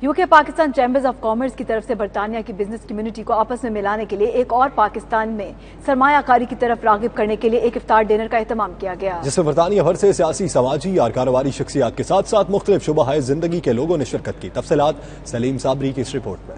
UK Pakistan chambers of commerce की तरफ से बरतानिया की बिजनेस कम्युनिटी को आपस में मिलाने के लिए एक और पाकिस्तान में सरमायाकारी की तरफ रागिब करने के लिए एक इफ्तार डिनर का एहतमाम किया गया, जिसमें बरतानिया भर से सियासी, समाजी और कारोबारी शख्सियात के साथ साथ मुख्तलिफ शुबा जिंदगी के लोगों ने शिरकत की। तफसीलात सलीम साबरी की इस रिपोर्ट में।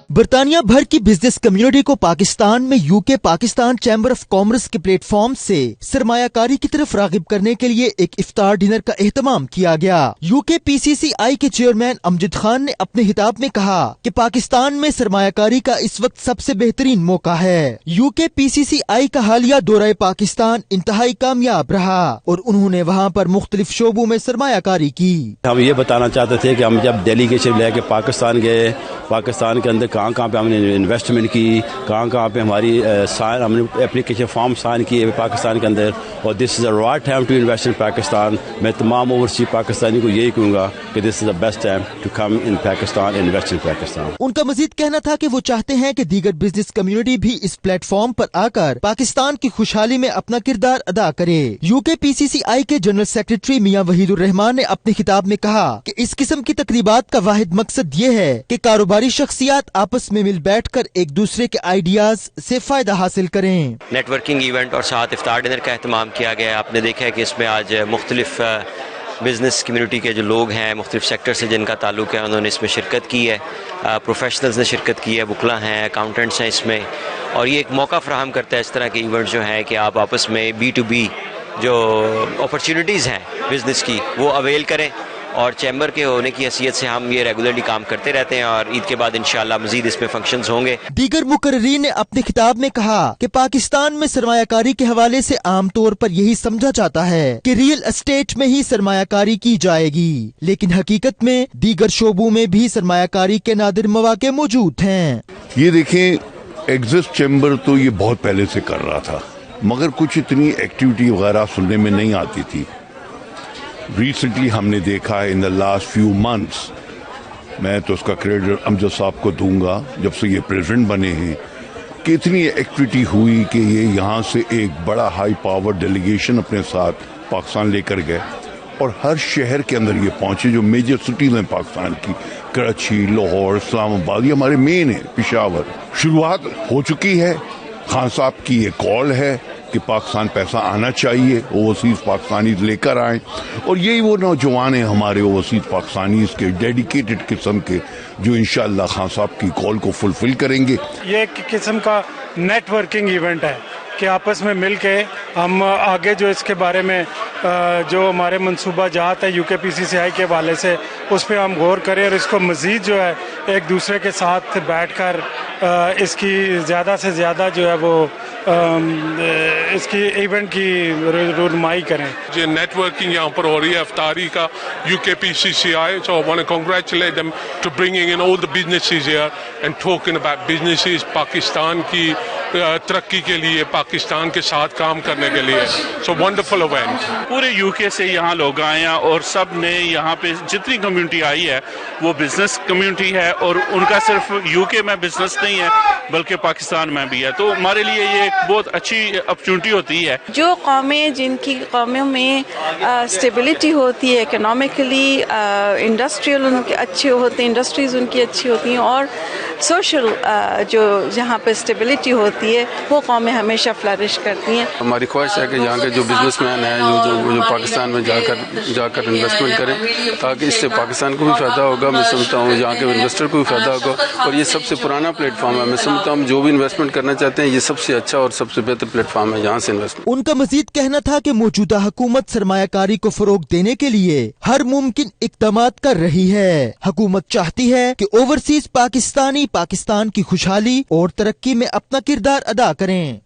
बरतानिया भर की बिजनेस कम्युनिटी को पाकिस्तान में UK Pakistan chamber of commerce के प्लेटफॉर्म से सरमायाकारी की तरफ रागिब करने के लिए एक इफ्तार डिनर का एहतमाम किया गया। यूके PCCI के चेयरमैन अमजद खान ने अपने खिताब में कहा कि पाकिस्तान में सरमायाकारी का इस वक्त सबसे बेहतरीन मौका है। यूके PCCI का हालिया दौरा पाकिस्तान इंतहाई कामयाब रहा और उन्होंने वहाँ पर मुख्तलिफ शोबों में सरमायाकारी की। हम ये बताना चाहते थे कि हम जब डेलीगेशन लेके पाकिस्तान गए, पाकिस्तान के अंदर कहाँ पे हमने इन्वेस्टमेंट की, कहाँ पे हमारी हमने एप्लीकेशन फॉर्म साइन किए पाकिस्तान के अंदर, और this is the right time to invest in Pakistan. मैं तमाम ओवरसीज पाकिस्तानी को यही कहूँगा कि this is the best time to come in Pakistan, invest in Pakistan. उनका मजीद कहना था कि वो चाहते हैं कि दीगर बिजनेस कम्युनिटी भी इस प्लेटफॉर्म पर आकर पाकिस्तान की खुशहाली में अपना किरदार अदा करे। यूके PCCI के जनरल सेक्रेटरी मियां वहीदुर रहमान ने अपने खिताब में कहा कि इस किस्म की तकरीबात का वाहिद मकसद ये है कि कारोबारी शख्सियात आपस में मिल बैठकर एक दूसरे के आइडियाज से फायदा हासिल करें। नेटवर्किंग इवेंट और साथ इफ्तार डिनर का एहतमाम किया गया है। आपने देखा है कि इसमें आज मुख्तलिफ बिज़नेस कम्युनिटी के जो लोग हैं, मुख्तलिफ सेक्टर से जिनका ताल्लुक है, उन्होंने इसमें शिरकत की है। प्रोफेशनल्स ने शिरकत की है, वकला हैं, अकाउंटेंट्स हैं इसमें, और ये एक मौका फराहम करता है इस तरह के इवेंट जो हैं कि आप आपस में B2B जो अपॉर्चुनिटीज़ हैं बिज़नेस की वो अवेल करें। और चैम्बर के होने की हैसियत से हम ये रेगुलरली काम करते रहते हैं और ईद के बाद इंशाअल्लाह मजीद इसमें फंक्शंस होंगे। दीगर मुकर्रीन ने अपने खिताब में कहा कि पाकिस्तान में सरमायाकारी के हवाले से आम तौर पर यही समझा जाता है कि रियल एस्टेट में ही सरमायाकारी की जाएगी, लेकिन हकीकत में दीगर शोबों में भी सरमायाकारी के नादिर मौके मौजूद हैं। ये देखें, एग्जिस्ट चैम्बर तो ये बहुत पहले से कर रहा था, मगर कुछ इतनी एक्टिविटी वगैरह सुनने में नहीं आती थी। रिसेंटली हमने देखा है in the last few months, मैं तो उसका क्रेडिट अमजद साहब को दूंगा जब से ये प्रेसिडेंट बने हैं, कि इतनी एक्टिविटी हुई कि ये यहाँ से एक बड़ा हाई पावर डेलीगेशन अपने साथ पाकिस्तान लेकर गए और हर शहर के अंदर ये पहुंचे जो मेजर सिटीज हैं पाकिस्तान की, कराची, लाहौर, इस्लामाबाद, ये हमारे मेन है, पेशावर। शुरुआत हो चुकी है। खान साहब की ये कॉल है कि पाकिस्तान पैसा आना चाहिए, ओवरसीज पाकिस्तानीज लेकर आए, और यही वो नौजवान हैं हमारे ओवरसीज पाकिस्तानीज के डेडिकेटेड किस्म के जो इंशाअल्लाह खान साहब की कॉल को फुलफिल करेंगे। ये एक किस्म का नेटवर्किंग इवेंट है कि आपस में मिल के हम आगे जो इसके बारे में जो हमारे मनसूबा जहात है यूके PCCI के हवाले से उस पर हम गौर करें और इसको मज़ीद जो है एक दूसरे के साथ बैठकर इसकी ज़्यादा से ज़्यादा जो है वो इसकी इवेंट की रुनमाई करें। जो नेटवर्किंग यहाँ पर हो रही है इफ्तारी का UK PCCI, so I want to congratulate them to bringing in all the businesses here and talking about businesses Pakistan की तरक्की के लिए, पाकिस्तान के साथ काम करने के लिए। So wonderful event। पूरे यूके से यहाँ लोग आए हैं और सब ने यहाँ पे जितनी कम्युनिटी आई है वो बिजनेस कम्युनिटी है और उनका सिर्फ यूके में बिजनेस नहीं है बल्कि पाकिस्तान में भी है, तो हमारे लिए ये एक बहुत अच्छी अपॉर्चुनिटी होती है। जो कौमें जिनकी कौमों में स्टेबिलिटी होती है इकोनॉमिकली, इंडस्ट्रियल उनके अच्छे होते हैं, इंडस्ट्रीज उनकी अच्छी होती हैं और सोशल जो जहाँ पे स्टेबिलिटी होती है वो कौमें हमेशा फ्लरिश करती हैं। हमारी ख्वाहिश है कि यहाँ के जो बिजनेसमैन हैं जो पाकिस्तान में जाकर इन्वेस्टमेंट करें ताकि इससे पाकिस्तान को भी फ़ायदा होगा, मैं समझता हूँ यहाँ के इन्वेस्टर को भी फ़ायदा होगा, और ये सबसे पुराना प्लेटफॉर्म है। मैं समझता हूँ जो भी इन्वेस्टमेंट करना चाहते हैं ये सबसे अच्छा और सबसे बेहतर प्लेटफॉर्म है यहाँ से इन्वेस्टमेंट। उनका मजीद कहना था कि मौजूदा हुकूमत सरमायाकारी को फरोग देने के लिए हर मुमकिन इक़दामात कर रही है। हुकूमत चाहती है कि ओवरसीज पाकिस्तानी पाकिस्तान की खुशहाली और तरक्की में अपना किरदार अदा करें।